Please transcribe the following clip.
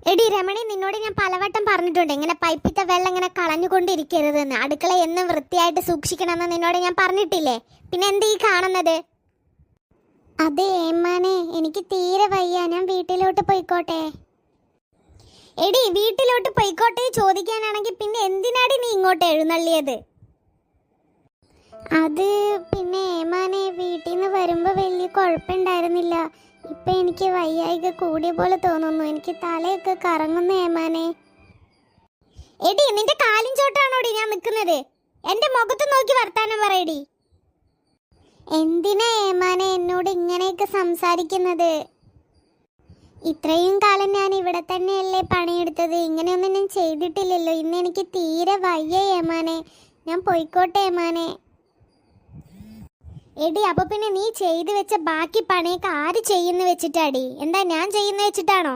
എടി രമണി, നിന്നോട് ഞാൻ പലവട്ടം പറഞ്ഞിട്ടുണ്ട് ഇങ്ങനെ പൈപ്പിത്തെ വെള്ളം ഇങ്ങനെ കളഞ്ഞുകൊണ്ടിരിക്കരുതെന്ന്. അടുക്കള എന്നും വൃത്തിയായിട്ട് സൂക്ഷിക്കണമെന്ന് നിന്നോട് ഞാൻ പറഞ്ഞിട്ടില്ലേ? പിന്നെ എന്ത് ഈ കാണുന്നത്? അതെ ഏമാനെ, എനിക്ക് തീരെ വയ്യ, ഞാൻ വീട്ടിലോട്ട് പോയിക്കോട്ടെ. എടി വീട്ടിലോട്ട് പോയിക്കോട്ടെ ചോദിക്കാനാണെങ്കിൽ പിന്നെ എന്തിനാടി നീ ഇങ്ങോട്ട് എഴുന്നള്ളിയത്? അത് പിന്നെ ഏമാനെ, വീട്ടിൽ നിന്ന് വരുമ്പോൾ വലിയ കുഴപ്പമുണ്ടായിരുന്നില്ല. ഇപ്പൊ എനിക്ക് വയ്യായിക കൂടിയ പോലെ തോന്നുന്നു. എനിക്ക് തലയൊക്കെ കറങ്ങുന്നു ഏമാനെ. എടി നിന്റെ കാലിൻ ചോട്ടാണോടി ഞാൻ നിൽക്കുന്നത്? എന്റെ മുഖത്ത് നോക്കി വർത്താനം പറയടി. എന്തിനാ ഏമാനെ എന്നോട് ഇങ്ങനെയൊക്കെ സംസാരിക്കുന്നത്? ഇത്രയും കാലം ഞാൻ ഇവിടെ തന്നെയല്ലേ പണിയെടുത്തത്, ഇങ്ങനെയൊന്നും ഞാൻ ചെയ്തിട്ടില്ലല്ലോ. ഇന്ന് എനിക്ക് തീരെ വയ്യ ഏമാനെ, ഞാൻ പോയിക്കോട്ടെ ഏമാനെ. എടി അപ്പൊ പിന്നെ നീ ചെയ്തു വെച്ച ബാക്കി പണിയൊക്കെ ആര് ചെയ്യുന്ന വെച്ചിട്ടാടി? എന്താ ഞാൻ ചെയ്യുന്ന വെച്ചിട്ടാണോ?